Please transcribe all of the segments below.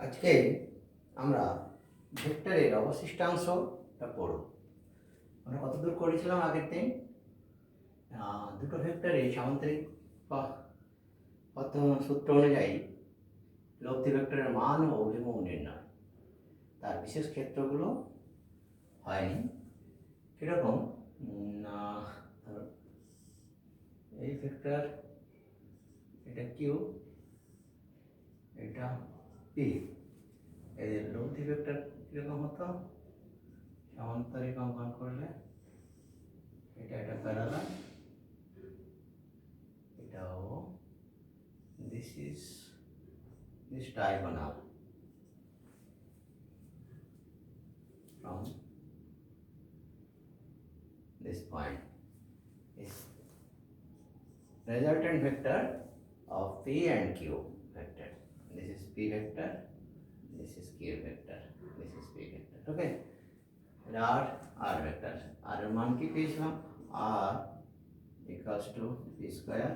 আজকে আমরা ভেক্টরের অবশিষ্টাংশটা পড়ব। আমরা কতদূর করেছিলাম আগের দিন? দুটো ভেক্টরের সামান্তরিক সূত্র অনুযায়ী লব্ধি ভেক্টরের মান ও অভিমুখ নির্ণয়, তার বিশেষ ক্ষেত্রগুলো হয়নি। কীরকম? এই ভেক্টর, এটা কিউ, এটা পি, এদের লব্ধি ভেক্টর কীরকম হতো? সামান্তরিক অঙ্কন করলে এটা প্যারালাল, এটাও this is this diagonal from this point is resultant vector of P and Q vector. This is P vector, this is Q vector, this is P vector. Okay, R vector. R এর মান কি পেয়েছিলাম? R equals to P square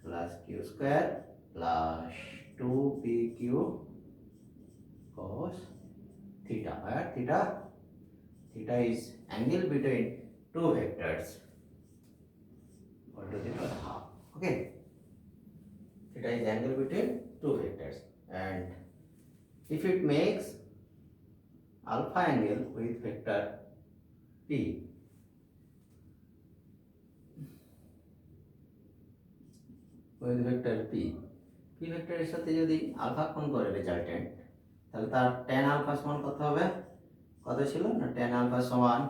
plus Q square plus 2PQ cos theta, where theta is angle between two vectors or to the power half. Okay, theta is angle between two vectors, and if it makes alpha angle with vector P, with vector P ভেক্টরের সাথে যদি alpha কোণ করে resultant, তাহলে তার tan alpha সমান কত হবে? কত ছিল না? tan আলফা সমান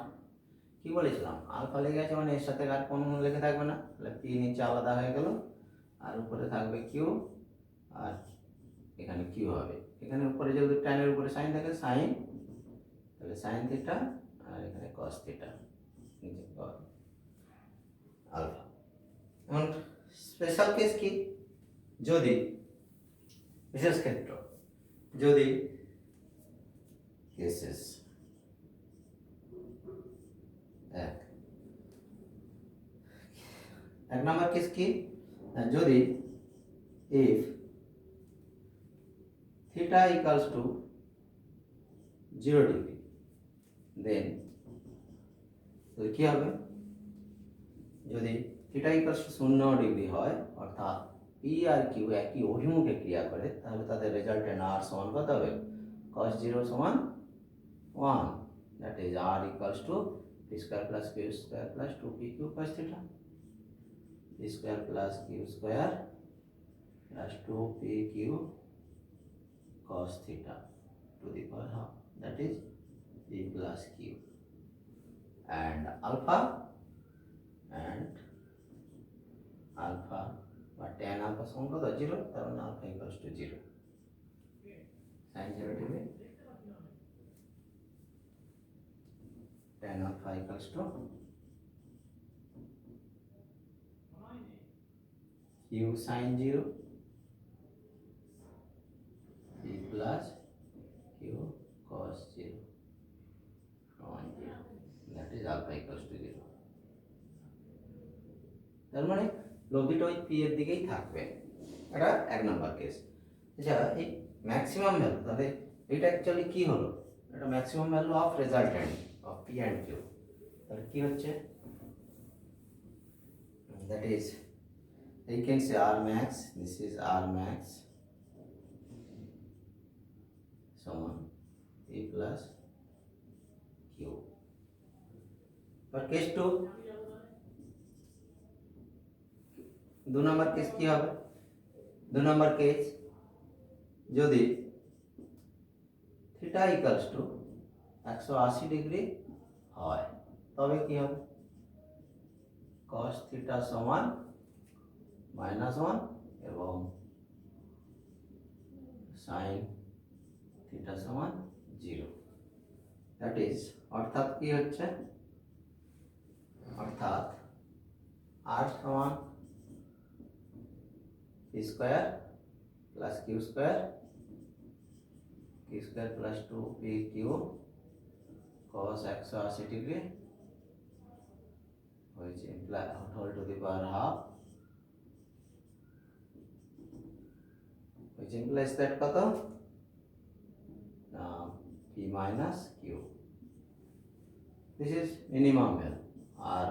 কি বলেছিলাম? আলফা লেগে আছে মানে এর সাথে আর কোন লেখা থাকবে না, তাহলে P নিচে আলাদা হয়ে গেল, আর উপরে থাকবে Q, আর এখানে Q হবে। এখানে উপরে যেহেতু tan এর উপরে sin থাকে, sin, তাহলে sin থিটা, আর এখানে cos থিটা, নিচে আলফা। এখন স্পেশাল কেস কি? যদি বিশেষ ক্ষেত্র, যদি কেসেস এক নম্বর কেস কি? যদি if theta equals to 0 degree, then কি হবে? যদি থিটা ইকুয়ালস টু 0 ডিগ্রি হয়, অর্থাৎ পি আর কিউ একই অভিমুখে ক্রিয়া করে, তাহলে তাদের রেজাল্টেন্ট আর সমান কত হবে? cos 0 সমান 1, that is r equals to p square plus q square plus 2pq cos theta, p square plus q square plus 2pq cos theta to the power half, that is p plus q, and alpha বা tan alpha সমান কত? 0, তার মানে alpha equals to 0, sin 0 degree, tan alpha equals to q sin 0 p plus q cos 0 সমান 0, that is alpha equals to 0. তার মানে লব্ধিটা ওই P এর দিকেই থাকবে। এটা এক নম্বর কেস। আচ্ছা, এই ম্যাক্সিমাম ভ্যালু, তাহলে এটা অ্যাকচুয়ালি কি হলো? এটা maximum value of resultant of p and q. তাহলে কি হচ্ছে? That is, you can say R max, this is R max সমান P plus Q. but case 2, দু নম্বর কেস কি হবে? দু নম্বর কেস, যদি থিটা ইকুয়ালস টু 180 ডিগ্রি হয়, তবে কি হবে? cos থিটা সমান -1 এবং sin থিটা সমান 0, দ্যাট ইজ, অর্থাৎ কি হচ্ছে? অর্থাৎ r সমান p square plus q square plus 2pq cos 180 degree হয়েছে whole to the power half, which implies that কত? P minus Q. This is minimum value আর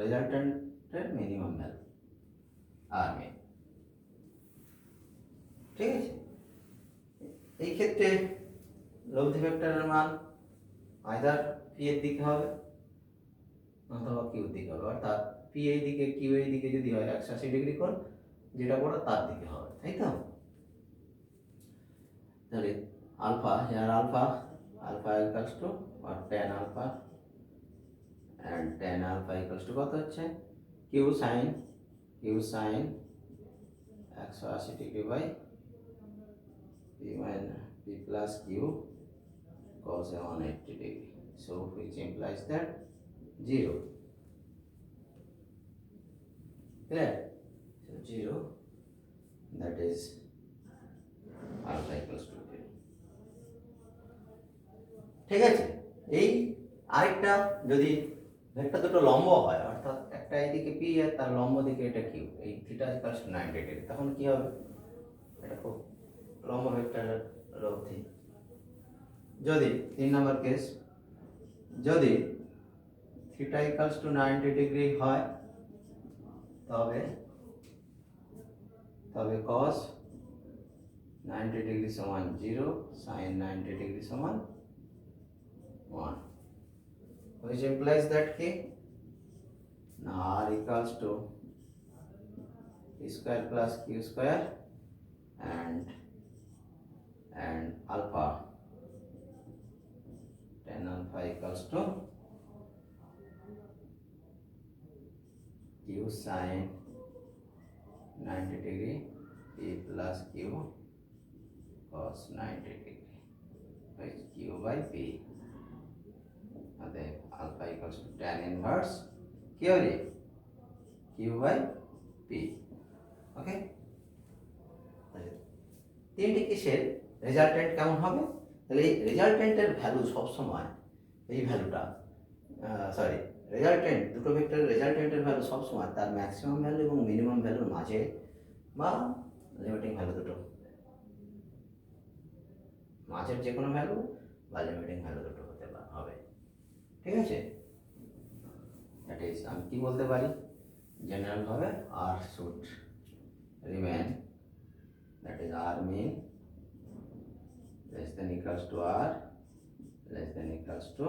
রেজাল্টেন্টের মিনিমাম ভ্যালু আর মেন। ঠিক আছে, এই ক্ষেত্রে লব্ধি ভেক্টরের মান আইদার পি এর দিকে হবে অথবা কিউর দিকে হবে, অর্থাৎ পি এই দিকে কিউ এই দিকে যদি হয় 180 ডিগ্রি কোণ যেটা বড় তার দিকে হবে, তাই তো? তাহলে alpha here alpha equals to r tan alpha and tan alpha equals to কত হচ্ছে q sin 180 degree by p plus q cos 180 degree, so which implies that 0. Clear? So 0, that is alpha equals to 0. ঠিক আছে, এই আরেকটা যদি vector দুটো লম্ব হয়, অর্থাৎ একটা এইদিকে পি আর তার লম্ব দিকে এটা কিউ, এই থিটা ইকুয়ালস টু 90 ডিগ্রি, তখন কি হবে? এটা খুব লম্ব ভেক্টরের লব্ধি। যদি 3 নম্বর কেস, যদি থিটা ইকুয়ালস টু 90 ডিগ্রি হয় তবে cos 90 ডিগ্রি সমান 0, sin 90 ডিগ্রি সমান 1, which implies that k r equals to p square plus q square and alpha tan alpha equals to q sin 90 degree p plus q cos 90 degree, which q by p, अतः alpha equals to tan inverse q by p. ওকে, তিনটি কেসের resultant কেমন হবে? তাহলে এই রেজাল্টেন্টের value সবসময় এই ভ্যালুটা রেজাল্টেন্ট দুটো ভেক্টরের রেজাল্টেন্টের ভ্যালু সবসময় তার ম্যাক্সিমাম ভ্যালু এবং মিনিমাম ভ্যালুর মাঝে বা লিমিটিং ভ্যালু দুটো মাঝের যে কোনো ভ্যালু বা লিমিটিং ভ্যালু দুটো হতে হবে। ঠিক আছে, দ্যাট ইজ আমি কি বলতে পারি জেনারেল ভাবে R should remain, that is R min less than equals to R less than equals to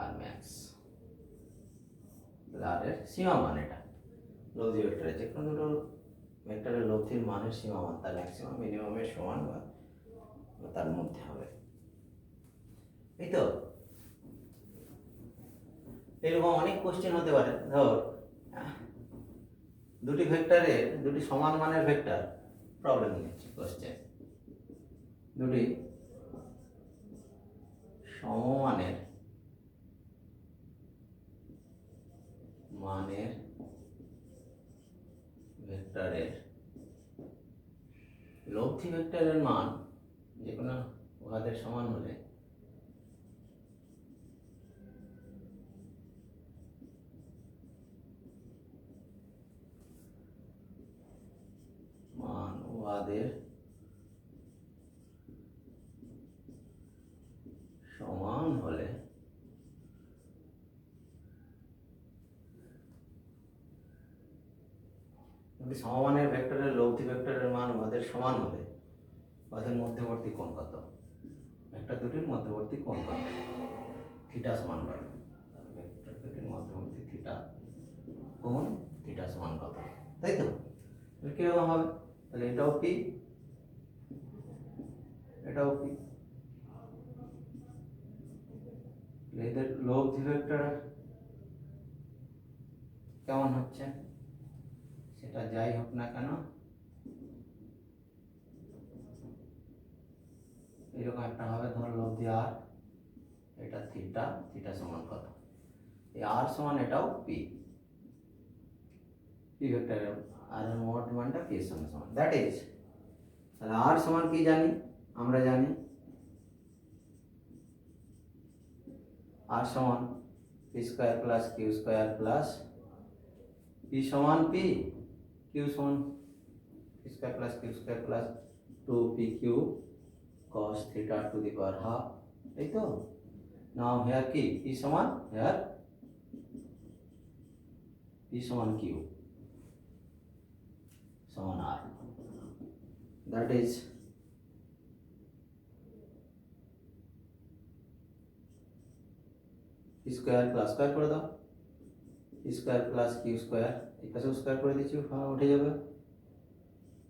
R max. আর এর সীমা মান এটা লব্ধি ভেক্টরের যে কোনো দুটো ভেক্টরের লব্ধির মানের সীমা মান তার ম্যাক্সিমাম মিনিমামের সমান বা তার মধ্যে হবে, এই তো। এরকম অনেক কোশ্চেন হতে পারে, ধর দুটি ভেক্টরের দুটি সমান মানের ভেক্টর প্রবলেম নিচ্ছে কোশ্চেন, দুটি সমমানের ভেক্টরের লব্ধি ভেক্টরের মান যে কোনো উহাদের সমান হলে মান উহাদের সমান হলে সমমানের ভেক্টরের লব্ধি ভেক্টরের মান উহাদের সমান হবে, উহাদের মধ্যবর্তী কোণ কত? ভেক্টর দুটির মধ্যবর্তী কোণ কত? থিটা সমান কত? ভেক্টর দুটির মধ্যবর্তী থিটা কোণ থিটা সমান কত? তাই তো, কিরকম হবে? তাহলে এটাও পি এটাও পি, এদের লব্ধি ভেক্টর কেমন হচ্ছে সেটা যাই হোক না কেন এরকম একটা হবে, ধর লব্ধি আর, এটা থিটা, থিটা সমান কত? এই আর সমান এটাও পি, পি ভেক্টরের আর এর মোট মানটা পি এর সঙ্গে সমান, দ্যাট ইজ তাহলে আর সমান কি জানি আমরা জানি আর সমান p square plus q square plus p সমান পি, কিউ সমান p square plus q square plus 2 p q cos theta to the power half, তাই তো? নাও হেয়ার কি P সমান হেয়ার P সমান Q সমান R, that is P square plus square করে দাও, P square plus Q square, এই পাশে স্কয়ার করে দিচ্ছি, উঠে যাবে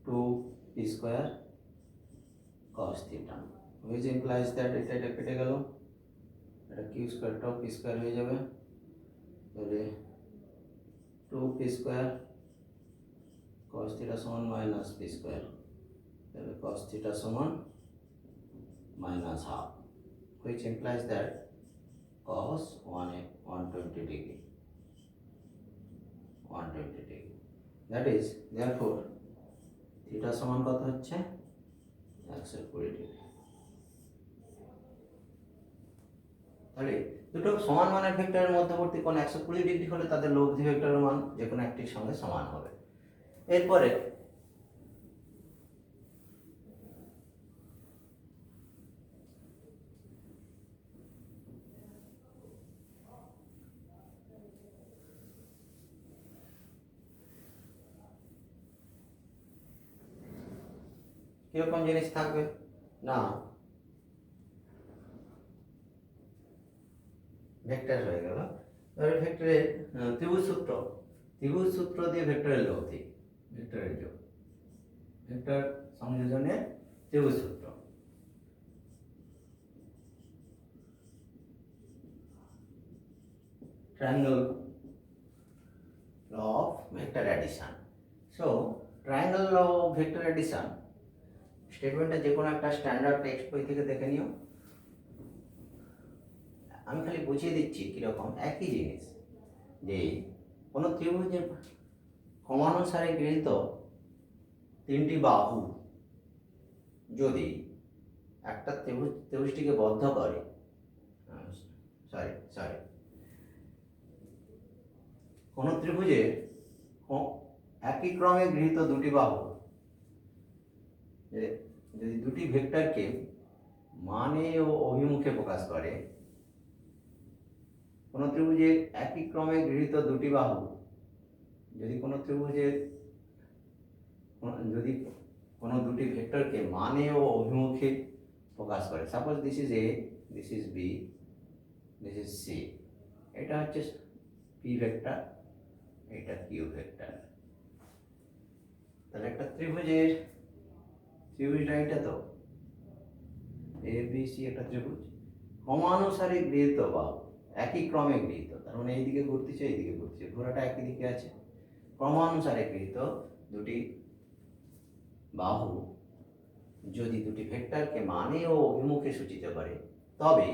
2P square cos theta, which implies that এটা কেটে গেল, এটা Q স্কয়ারটাও P স্কয়ার হয়ে যাবে, তাহলে 2P স্কয়ার cos theta সমান মাইনাস P স্কয়ার, তাহলে cos theta সমান minus half, which implies that cos 120 degree, 120 degree, that is therefore theta সমান কত হচ্ছে 120 ডিগ্রি। তাহলে দুটো সমান মানের ভেক্টরের মধ্যবর্তী কোণ 120 ডিগ্রি হলে তাদের লব্ধি ভেক্টরের মান যে কোনো একটির সঙ্গে সমান হবে। এরপরে কিরকম জিনিস থাকবে না, ভেক্টর হয়ে গেল, এবারে ভেক্টরের ত্রিভুজ সূত্র দিয়ে ভেক্টরের লব্ধি, ভেক্টরের যোগ, ভেক্টর সংযোজনের ত্রিভুজ সূত্র, triangle law of vector addition. So triangle law of vector addition স্টেটমেন্টটা যে কোনো একটা স্ট্যান্ডার্ড টেক্সট বই থেকে দেখে নিও, আমি খালি বুঝিয়ে দিচ্ছি কীরকম, একই জিনিস, যে কোনো ত্রিভুজের ক্রমানুসারে গৃহীত তিনটি বাহু যদি একটা ত্রিভুজটিকে বদ্ধ করে, কোনো ত্রিভুজের একই ক্রমে গৃহীত দুটি বাহু যদি দুটি ভেক্টরকে মানে ও অভিমুখে প্রকাশ করে, কোনো ত্রিভুজের একই ক্রমে গৃহীত দুটি বাহু যদি কোনো ত্রিভুজের যদি কোনো দুটি ভেক্টরকে মানে ও অভিমুখে প্রকাশ করে, suppose this is A, this is B, this is C, এটা হচ্ছে পি ভেক্টর, এটা কিউ ভেক্টর, তাহলে একটা ত্রিভুজটা এটা তো এ বি সি, একটা ত্রিভুজ ক্রমানুসারে গৃহীত বাহু, একই ক্রমে গৃহীত, তার মানে এইদিকে ঘুরতেছে এইদিকে ঘুরতেছে, ঘোরাটা একই দিকে আছে, ক্রমানুসারে গৃহীত দুটি বাহু যদি দুটি ভেক্টরকে মানে ও অভিমুখে সূচিত করে, তবে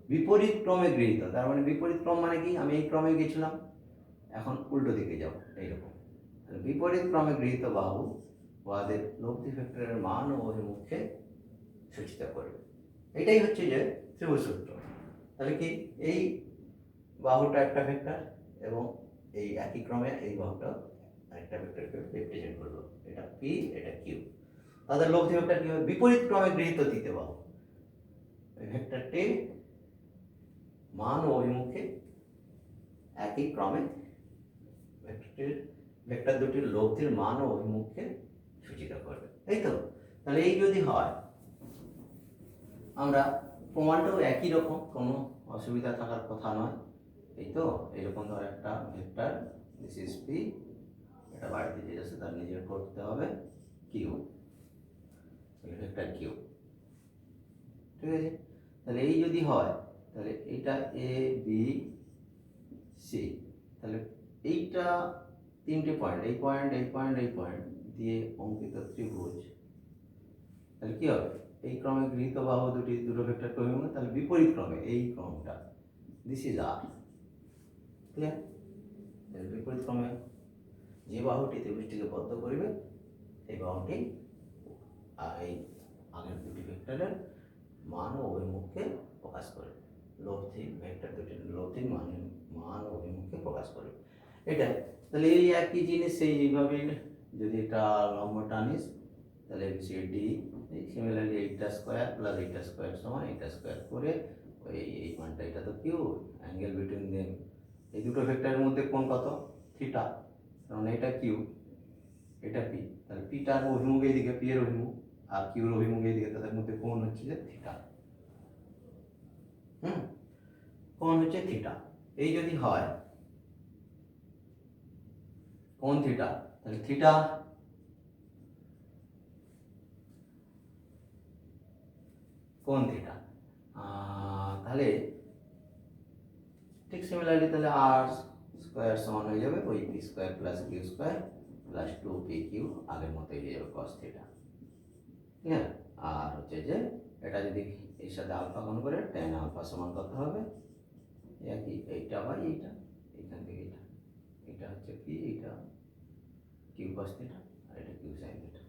বিপরীত ক্রমে গৃহীত, তার মানে বিপরীত ক্রম মানে কি, আমি এই ক্রমে গেছিলাম, এখন উল্টো দিকে যাব, এইরকম, বিপরীত ক্রমে গৃহীত বাহু ওদের লব্ধি ভেক্টরের মান ও অভিমুখে সূচিত করবে, এটাই হচ্ছে যে ত্রিভুজ সূত্র। তাহলে কি এই বাহুটা একটা ভেক্টর এবং এই একই ক্রমে এই বাহুটা একটা ভেক্টরকে রিপ্রেজেন্ট করলো, এটা পি এটা কিউ, তাদের লব্ধি ভেক্টর কি হবে, বিপরীত ক্রমে গৃহীত তৃতীয় বাহু, এই ভেক্টরটি মান ও অভিমুখে একই ক্রমে ভেক্টর দুটির লব্ধির মান ও অভিমুখে সূচিত করবে, এই তো। তাহলে এই যদি হয়, আমরা প্রমাণটাও একই রকম, কোনো অসুবিধা থাকার কথা নয়, এই তো। এরকম ধর একটা ভেক্টর, দিস ইজ পি, এটা বাড়িতে যে আছে তার নিজের করতে হবে কিউ, ভেক্টর কিউ, ঠিক আছে। তাহলে এই যদি হয়, তাহলে এইটা এ বি সি, তাহলে এইটা তিনটে পয়েন্ট, এই পয়েন্ট এই পয়েন্ট এই পয়েন্ট দিয়ে অঙ্কিত ত্রিভুজ, তাহলে কি হবে, এই ক্রমে গৃহীত বাহু দুটো ভেক্টর অভিমুখে, তাহলে বিপরীত ক্রমে এই ক্রমটা, দিস ইজ আর, ক্লিয়ার। বিপরীত ক্রমে যে বাহুটি ত্রিভুজটিকে বদ্ধ করবে, এই বাহুটি এই আগের দুটি ভেক্টরের মান ও অভিমুখকে প্রকাশ করে, লব্ধি ভেক্টর দুটির লব্ধির মান ও অভিমুখকে প্রকাশ করে, এটাই। তাহলে এই একই জিনিস এইভাবে যদি এটা লম্ব টানিস, তাহলে সে ডি এই সিমিলারলি এইটা স্কোয়ার প্লাস এইটা স্কোয়ার সমান এইটা স্কোয়ার করে এই মানটা, এটা তো কিউ, অ্যাঙ্গেল বিটুইন দেম, এই দুটো ভেক্টরের মধ্যে কোণ কত, থিটা, কারণ এটা কিউ এটা পি, তাহলে পিটার অভিমুখ এইদিকে, পি এর অভিমুখ আর কিউর অভিমুখ এইদিকে, তাদের মধ্যে কোণ হচ্ছে যে থিটা। কোণ হচ্ছে থিটা। এই যদি হয় কোণ থিটা, তাহলে থিটা কোণ থিটা, তাহলে ঠিক সিমিলারলি তাহলে আর স্কোয়ার সমান হয়ে যাবে ওই p square plus q square plus 2pq, আগের মতো হয়ে যাবে কস থিটা। ঠিক আছে, আর হচ্ছে যে এটা যদি এর সাথে আলফা গুণ করে tan আলফা সমান কত হবে, একই, এইটা বাই এইটা, এখান থেকে এটা, এটা হচ্ছে কি, এটা কিউ কস থিটা আর এটা q sine theta,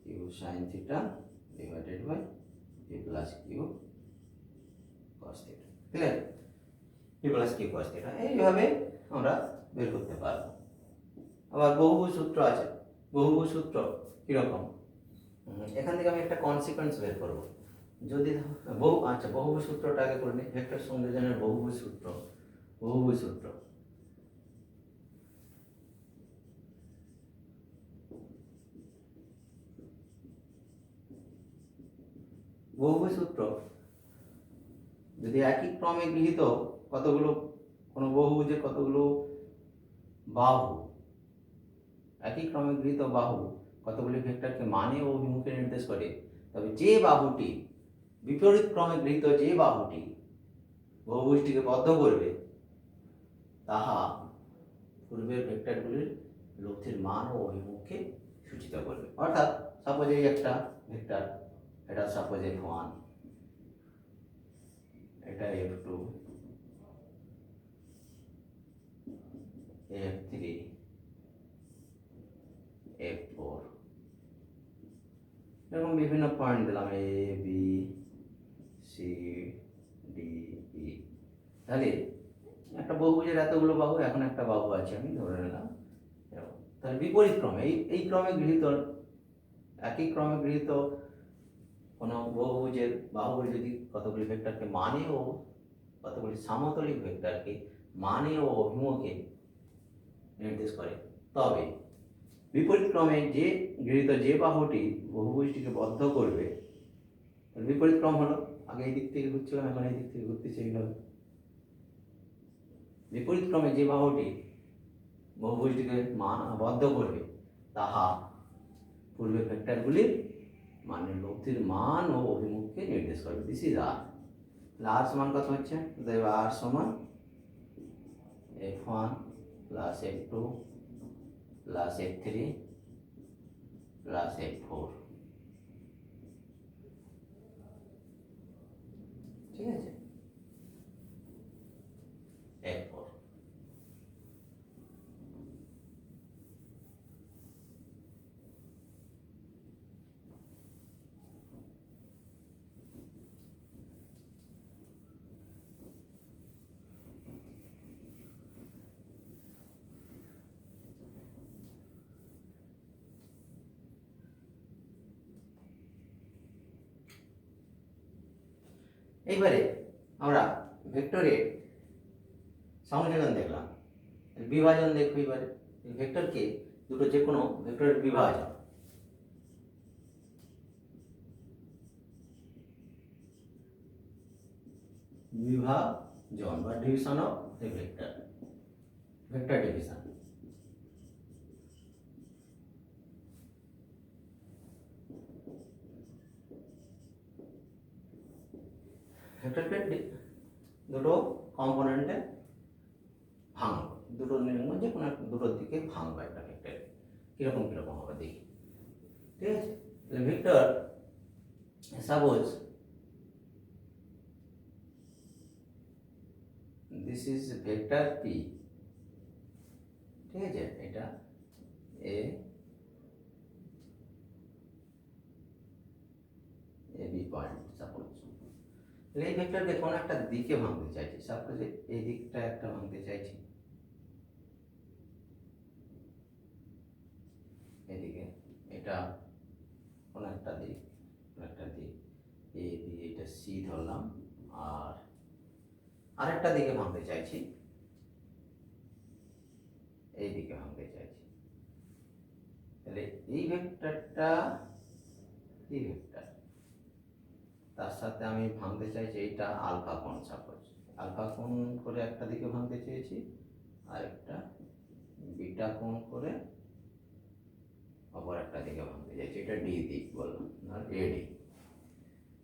q sine theta divided by p plus q cos theta. ঠিক আছে, p plus q cos theta এইভাবে আমরা বের করতে পারবো। আবার বহুভুজ সূত্র আছে। বহুভুজ সূত্র কীরকম, এখান থেকে আমি একটা কনসিকোয়েন্স বের করব। যদি বহুভুজ সূত্রটা আগে করে নিই, ভেক্টর সংযোজনের বহুভুজ সূত্র। বহুভুজ সূত্র বহুভুজ সূত্র যদি একই ক্রমে গৃহীত কতগুলো, কোনো বহুভুজের কতগুলো বাহু, একই ক্রমে গৃহীত বাহু কতগুলি ভেক্টরকে মানে ও অভিমুখে নির্দেশ করে, তবে যে বাহুটি বিপরীত ক্রমে গৃহীত যে বাহুটি বহুভুজটিকে বদ্ধ করবে তাহা পূর্বের ভেক্টরগুলির লব্ধির মান ও অভিমুখকে সূচিত করবে। অর্থাৎ সাপোজ এই একটা ভেক্টর, এটা সাপোজ f1, এটা f2, f3, f4, এরকম বিভিন্ন পয়েন্ট দিলাম a b c d e। তাহলে একটা বহুভুজের এতগুলো বাহু, এখন একটা বাহু আছে আমি ধরে নিলাম, তাহলে বিপরীত ক্রমে এই ক্রমে গৃহীত, একই ক্রমে গৃহীত কোনো বহুভুজের বাহুগুলি যদি কতগুলি ভেক্টরকে মানে ও কতগুলি সামতলিক ভেক্টরকে মানে ও অভিমুখে নির্দেশ করে, তবে বিপরীত ক্রমে যে গৃহীত যে বাহুটি বহুভুজটিকে বদ্ধ করবে, বিপরীত ক্রম হলো আগে এই দিক থেকে ঘুরছিলাম, এখন এই দিক থেকে ঘুরতেছে, এইভাবে বিপরীত ক্রমে যে বাহুটি বহুভুজটিকে বদ্ধ করবে তাহা পূর্বের ভেক্টরগুলির মানের লব্ধির মান ও অভিমুখকে নির্দেশ করবে। দিস ইজ আর। আর সমান কত হচ্ছে, আর সমান f1 plus f2 plus f3 plus f4। ঠিক আছে, f4। এইবারে আমরা ভেক্টরের সংযোজন দেখলাম, বিভাজন দেখবো। এবারে ভেক্টরকে দুটো যে কোনো ভেক্টরের বিভাজন, বিভাজন বা division of A vector, vector division. ভেক্টরকে দুটো কম্পোনেন্টে ভাঙব, দুটো যে কোনো দুটোর দিকে ভাঙবো একটা ভেক্টর, কিরকম কিরকম হবে দেখি। ঠিক আছে, তাহলে vector suppose this is vector P. ঠিক আছে, এটা এ বি পয়েন্ট সাপোজ। তাহলে এই ভেক্টরকে কোন একটা দিকে ভাঙতে চাইছি, সাপোজ এই দিকটা একটা ভাঙতে চাইছি, এদিকে এটা কোন একটা দিক, আরেকটা দিকে ভাঙতে চাইছি, এই দিকে ভাঙতে চাইছি, তাহলে এই ভেক্টরটা এই ভেক্টর, তার সাথে আমি ভাঙতে চাইছি এইটা আলফা কোণ, সাপোজ আলফা কোণ করে একটা দিকে ভাঙতে চেয়েছি, আর একটা বিটা কোণ করে অপর একটা দিকে ভাঙতে চাইছি, এটা ডি দিক বললাম, আর এডি।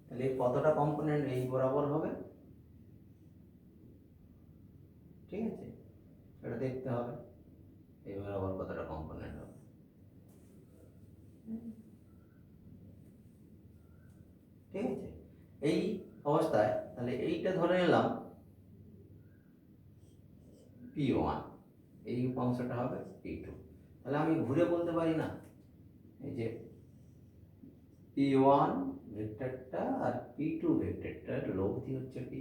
তাহলে কতটা কম্পোনেন্ট এই বরাবর হবে, ঠিক আছে, এটা দেখতে হবে এই বরাবর কতটা কম্পোনেন্ট হবে। ঠিক আছে, এই অবস্থায় তাহলে এইটা ধরে নিলাম P1, এই অংশটা হবে P2। তাহলে আমি ঘুরে বলতে পারি না এই যে P1 ভেক্টরটা আর P2 ভেক্টরটার লব্ধি হচ্ছে P,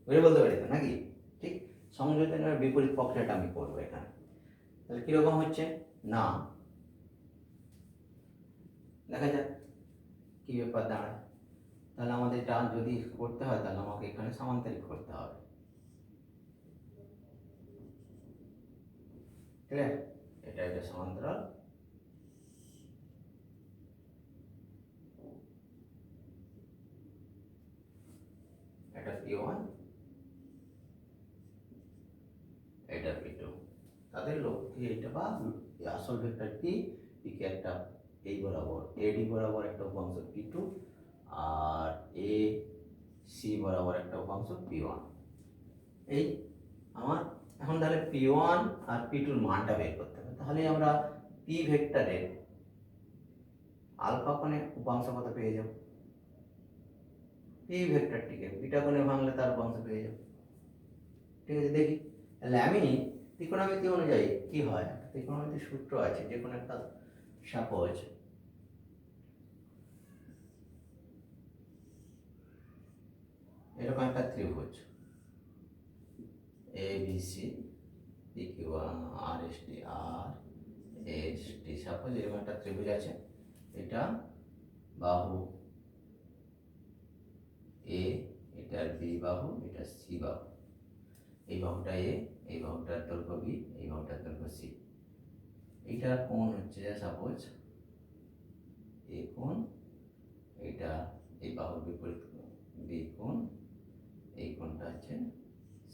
ঘুরে বলতে পারি তো নাকি? ঠিক, সংযোজনের বিপরীত প্রক্রিয়াটা আমি করবো এখানে। তাহলে কিরকম হচ্ছে না, দেখা যাক কি ব্যাপার দাঁড়ায়। তাহলে আমাদের এটা যদি করতে হয় তাহলে আমাকে এখানে সামান্তরিক করতে হবে, ঠিক আছে, এটা একটা সমান্তরাল, এটা P1, এটা P2, তাদের লক্ষ্য এটা বা আসল ভেক্টর P, কে একটা এই বরাবর AD বরাবর একটা উপাংশ P2 আর AC বরাবর একটা উপাংশ P1। এই আমার এখন তাহলে P1 আর P2-র মানটা বের করতে হবে। তাহলে আমরা P ভেক্টরের আলফা কোণে উপাংশ কত পেয়ে যাব, P ভেক্টরটিকে বিটা কোণে ভাঙলে তার উপাংশ পেয়ে যাব। ঠিক আছে, দেখি তাহলে আমি ত্রিকোণমিতি অনুযায়ী কি হয়, ত্রিকোণমিতির সূত্র আছে, যে কোনো একটা সাপোজ এরকম একটা ত্রিভুজ ABC RST RST, সাপোজ এরকম একটা ত্রিভুজ আছে, এটা বাহু A, এটার B বাহু, এটা C বাহু, এই বাহুটা A, এই বাহুটার দৈর্ঘ্য B, এই বাহুটার দৈর্ঘ্য C। এইটার কোণ হচ্ছে সাপোজ A কোণ, এটা এই বাহুর বিপরীত B কোণ, এই কোণটা হচ্ছে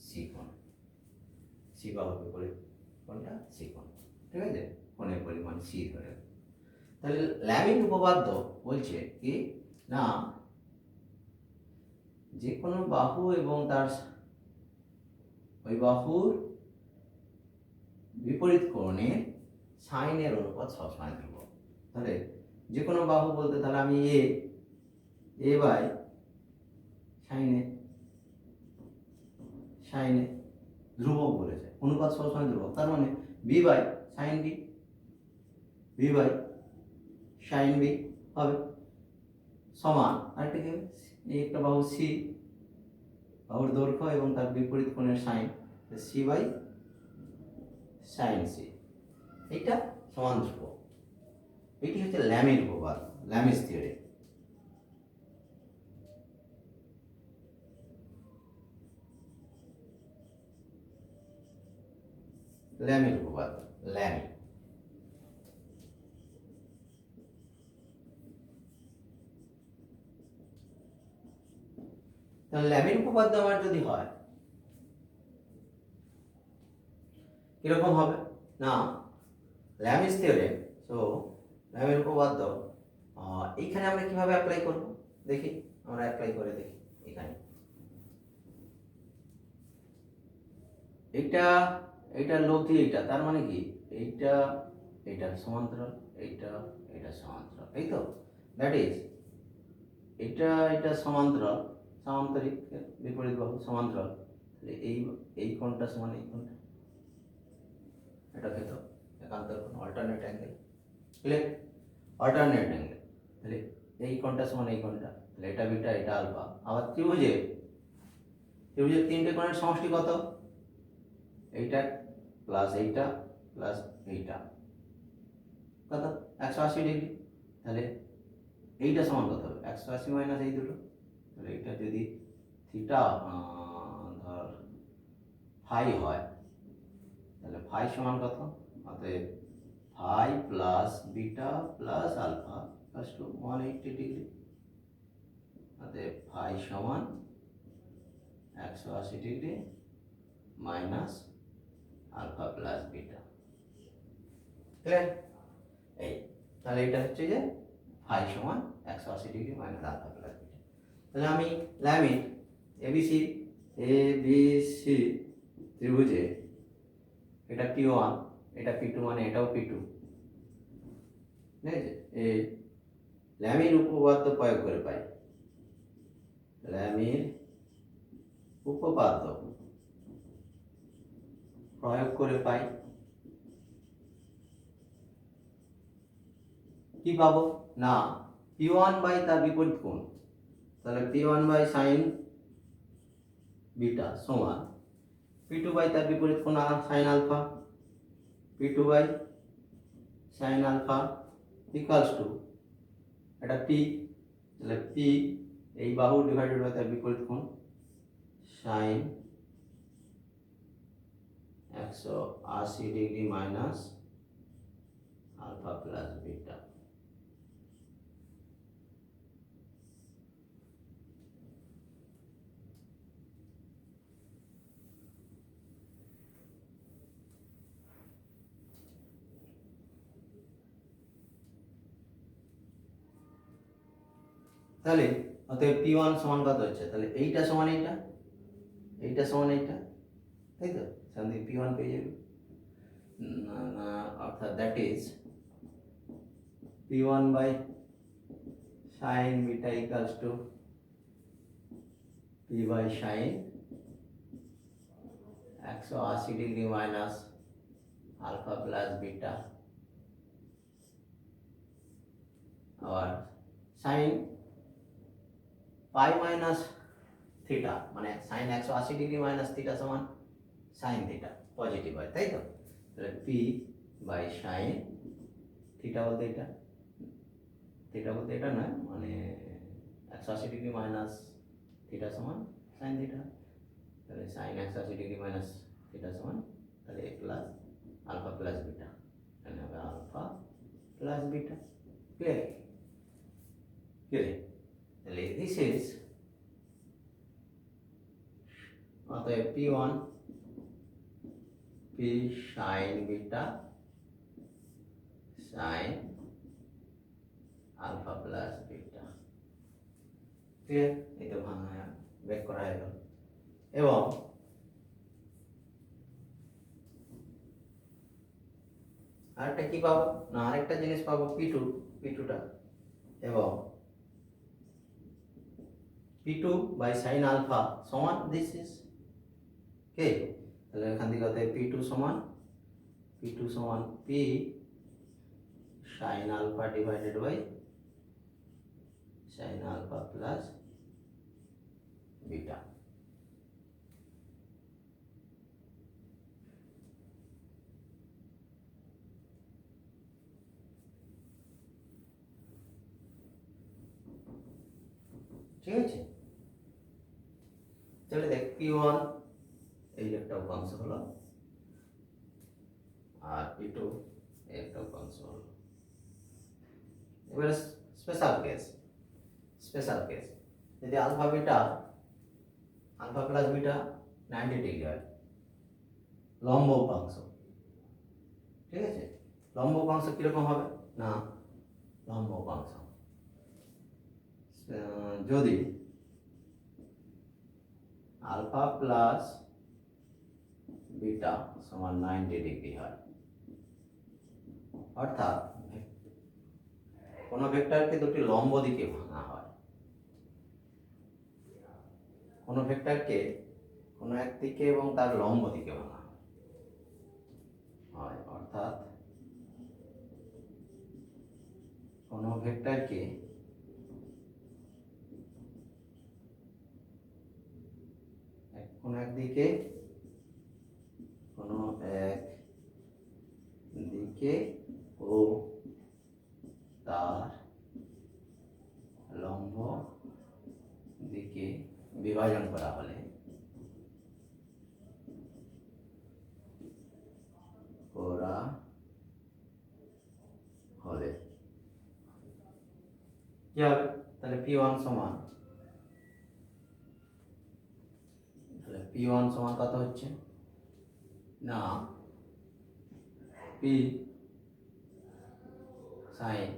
C কোণ, C বাহুর বিপরীত কোণটা C কোণ, ঠিক আছে, কোণের পরিমাণ C ধরে। তাহলে ল্যামিন উপপাদ্য বলছে কি না, যে কোনো বাহু এবং তার ওই বাহুর বিপরীত কোণের সাইনের অনুপাত সবসময় ধ্রুবক। তাহলে যে কোনো বাহু বলতে তাহলে আমি এ বাই সাইনে ধ্রুবক বলেছে, অনুপাত সবসময় ধ্রুবক, তার মানে b by sine b by sine b হবে সমান, আর ঠিক আছে, এই একটা বাহু সি, বাহুর দৈর্ঘ্য এবং তার বিপরীত কোণের sine, c by sine c, এইটা সমান ধ্রুবক। এটি হচ্ছে ল্যামের উপপাদ্য, ল্যামিস থিওরি। ল্যামের উপপাদ্য, ল্যামি। তাহলে ল্যামের উপপাদ্য আমার যদি হয় কিরকম হবে না, ল্যামিস থিওরেম, সো ল্যামের উপপাদ্য এইখানে আমরা কিভাবে অ্যাপ্লাই করব দেখি, আমরা অ্যাপ্লাই করে দেখি। এখানে এইটা লব্ধি, এইটা তার মানে কি এইটা সমান্তরাল, এইটা সমান্তরাল, এই তো, দ্যাট ইজ এটা সমান্তরাল, সামান্তরিক বিপরীত বাহু সমান্তরাল, তাহলে এই কোণটা সমান এই কোণটা, এটাকে তো একান্তর কোণ, alternate angle, clear, alternate angle, তাহলে এই কোণটা সমান এই কোণটা, তাহলে এটা বিটা, এটা আলফা। আবার ত্রিভুজের তিনটে কোণের সমষ্টি কত, এইটা প্লাস এইটা প্লাস এইটা কত, 180 ডিগ্রি, তাহলে এইটা সমান কত হবে 180 মাইনাস এই দুটো, তাহলে এটা যদি থিটা ফাই হয়, তাহলে ফাই সমান কত? অতএব phi plus beta plus alpha plus to 180 degree. অতএব ফাই সমান 180 degree minus alpha plus beta. Clear? এই তাহলে এটা হচ্ছে যে ফাই সমান 180 degree minus alpha plus beta. তাহলে আমি লিমিট এবিসি ত্রিভুজে এটা P1 এটা P2 মানে এটাও P2, ঠিক আছে? এই ল্যামির উপপাদ্য প্রয়োগ করে পাই, ল্যামির উপপাদ্য প্রয়োগ করে পাই কি পাবো না P1 বাই তার বিপরীত কোণ, তাহলে P1 বাই সাইন বিটা সমান P2 বাই তার বিপরীত কোণ sine alpha, P2 by sine alpha equals to এটা P, তাহলে P এই বাহু ডিভাইডেড বাই তার বিপরীত কোণ sine 180 degree minus alpha plus beta. তাহলে অতএব P1 সমান কত হচ্ছে? তাহলে এইটা সমান এইটা, এইটা সমান এইটা, তাই তো? তাহলে P1 পেয়ে যাবে, অর্থাৎ that is P1 by sine beta equals to P by sine 180 degree minus alpha plus beta, আবার সাইন পাই মাইনাস থিটা মানে সাইন 180 ডিগ্রি মাইনাস থিটা সমান সাইন থিটা, পজিটিভ হয়, তাই তো? তাহলে পি বাই সাইন থিটা বলতে এটা, theta বলতে এটা নয়, মানে 180 ডিগ্রি মাইনাস থিটা সমান সাইন থিটা, তাহলে সাইন 180 ডিগ্রি মাইনাস থিটা সমান তাহলে এ প্লাস আলফা প্লাস বিটা, এখানে হবে alpha plus beta. Clear? Clear? তাহলে দিস ইজ অতএব P1 P sine beta sine alpha plus beta. Clear? এটা ভাঙা বের করা হয়ে গেল। এবং আরেকটা কি পাবো না আরেকটা জিনিস পাবো P2টা এবং P2 বাই সাইন আলফা সমান দিস ইজ কে, তাহলে এখান থেকে অতএব P2 সমান P sine alpha divided by sine alpha plus beta. ঠিক আছে? তাহলে দেখ P1 এই একটা উপাংশ হলো আর P2 এই একটা উপাংশ হলো। এবারে স্পেশাল কেস যদি আলফা প্লাস বিটা 90 ডিগ্রি হয়, লম্ব উপাংশ, ঠিক আছে? লম্ব উপাংশ কিরকম হবে না লম্ব উপাংশ যদি আলফা প্লাস বিটা সমান 90 ডিগ্রি হয়, অর্থাৎ কোনো ভেক্টরকে দুটি লম্ব দিকে ভাঙা হয়, কোনো ভেক্টরকে কোনো এক দিকে এবং তার লম্ব দিকে ভাঙা হয়, অর্থাৎ কোনো ভেক্টরকে কোনো এক দিকে ও তার লম্ব দিকে বিভাজন করা হলে কি হবে? তাহলে P1 সমান, তাহলে P1 সমান কত হচ্ছে না P সাইন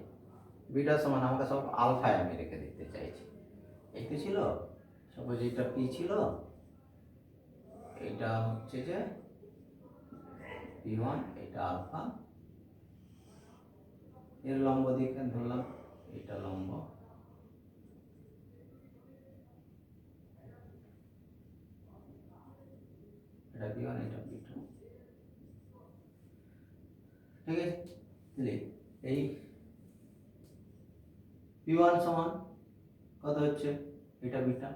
বিটা সমান, আমাকে সব আলফায় আমি রেখে দিতে চাইছি। এই তো ছিল, সাপোজ এটা P ছিল, এটা হচ্ছে যে P1, এটা আলফা, এর লম্ব দিকে ধরলাম এটা লম্ব, এটা P1, এটা P2, ঠিক আছে। তাহলে এই P1 সমান কত হচ্ছে, এটা বিটা,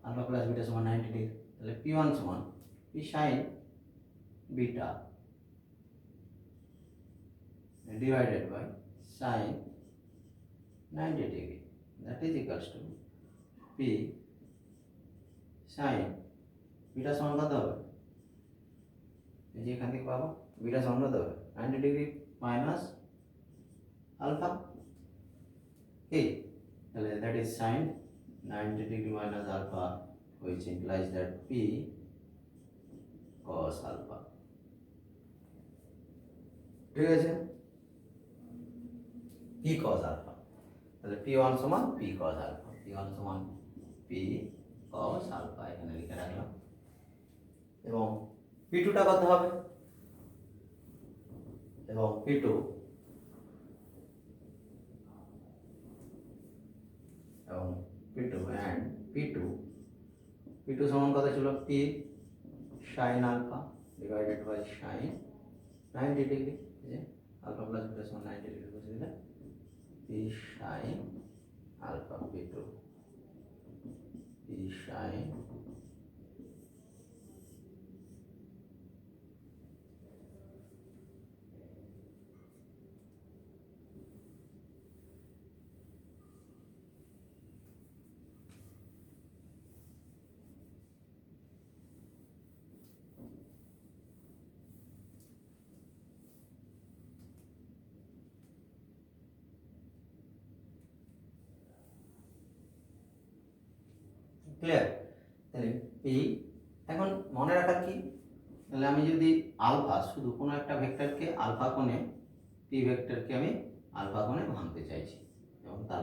আলফা প্লাস বিটা সমান 90 ডিগ্রি। তাহলে P1 সমান P sine beta divided by sin 90 degree, that is equals to P sin beta সমান কত হবে, এই যে এখান থেকে পাবো বিটা সমান কত হবে 90 ডিগ্রি মাইনাস আলফা, কি তাহলে that is sin 90 degree minus alpha, which implies that P cos alpha, ঠিক আছে, P cos alpha। তাহলে P1 সমান P cos alpha, P1 সমান P cos alpha এখানে লিখে রাখলাম। এবং P2 টা কত হবে, এবং P2 এবং P2 and P2 সমান কত ছিল, P sin alpha divided by sin 90 degree, যে আলফা প্লাস বিটা সমান 90 ডিগ্রি বসে দিলে P sin alpha, P2 P sin clear. তাহলে P এখন মনে রাখার কি, তাহলে আমি যদি আলফা শুধু কোনো একটা ভেক্টরকে আলফা কোণে, P ভেক্টরকে আমি আলফা কোণে ভাঙতে চাইছি, এবং তার